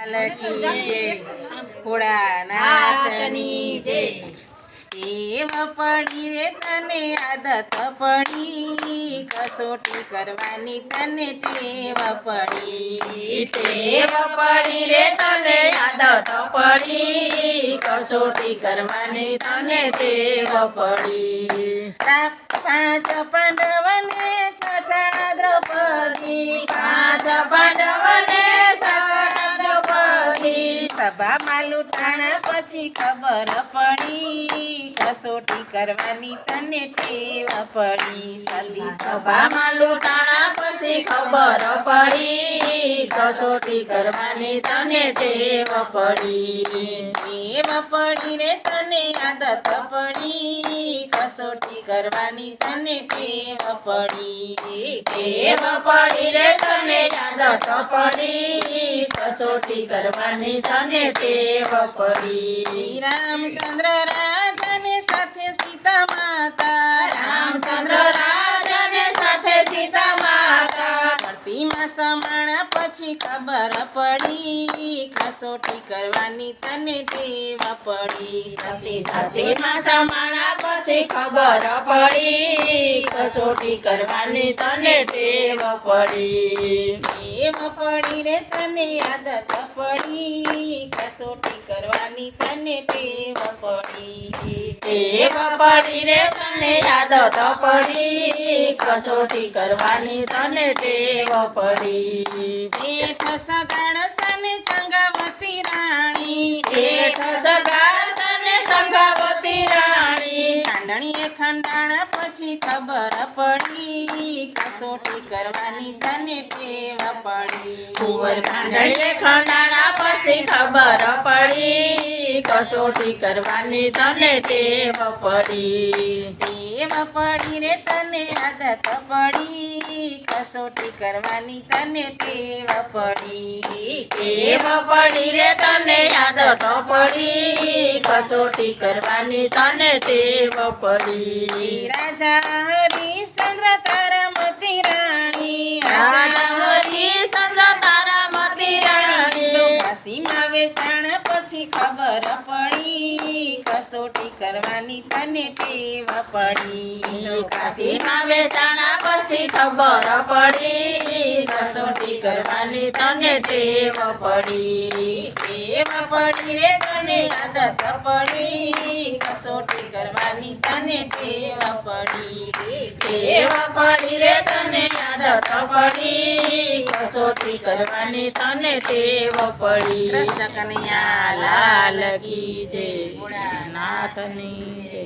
lucky જય ભોળાનાથની જય ટેવ પડી રે તને આદત પડી કસોટી કરવાની તને ટેવ પડી ટેવ પડી રે તને આદત પડી કસોટી કરવાની તને ટેવ પડી પાંચ પાંડવને છઠ્ઠા દ્રૌપદી પાંચ પાંડવને છઠ્ઠા દ્રૌપદી સભામાં લૂંટાણા પછી ખબર પડી કસોટી કરવાની તને ટેવ પડી સતી સભામાં લૂંટાણા પછી ખબર પડી કસોટી કરવાની તને ટેવ પડી ટેવ પડી રે તને આદત પડી કસોટી કરવાની તને ટેવ પડી ટેવ પડી રે તને આદત પડી કસોટી કરવાની તને ટેવ પડી રામચંદ્ર રાજાને સાથે સીતા માતા રામચંદ્ર રાજાને સાથે સીતા માતા ધરતીમાં સમાણા પછી ખબર પડી કસોટી કરવાની તને ટેવ પડી સતી ધરતીમાં સમાણા પછી ખબર પડી કસોટી કરવાની તને ટેવ પડી ટેવ પડી રે તને આદત પડી કસોટી કરવાની તને ટેવ પડી ટેવ પડી રે તને આદત પડી કસોટી કરવાની તને ટેવ પડી શેઠ સગાડ સને ચંગાવતી રાણી શેઠ સગાર સને સંગાવતી રાણી ખાંડણીએ ખંડાણા પછી ખબર પડી કસોટી કરવાની તને ટેવ પડી કુંવર ખાંડણીએ ખંડાણા પછી ખબર પડી કસોટી કરવાની તને ટેવ પડી ટેવ પડી રે તને આદત પડી કસોટી કરવાની તને ટેવ પડી ટેવ પડી રે તને આદત પડી કસોટી કરવાની તને ટેવ પડી રાજા હરિશ્ચંદ્ર તારામતી રાણી રાજા હરિશ્ચંદ્ર તારામતી રાણી કાશીમાં વેચાણ પછી ખબર પડી કસોટી કરવાની તને ટેવ પડી કાશીમાં વેચાણા પછી ખબર પડી કસોટી કરવાની તને ટેવ પડી ટેવ પડી રે તને આદત પડી કસોટી કરવાની તને ટેવ પડી ટેવ પડી રે તને આદત પડી કસોટી કરવાની તને ટેવ પડી કૃષ્ણ કનૈયા લાલ કી જય ભોળાનાથની જય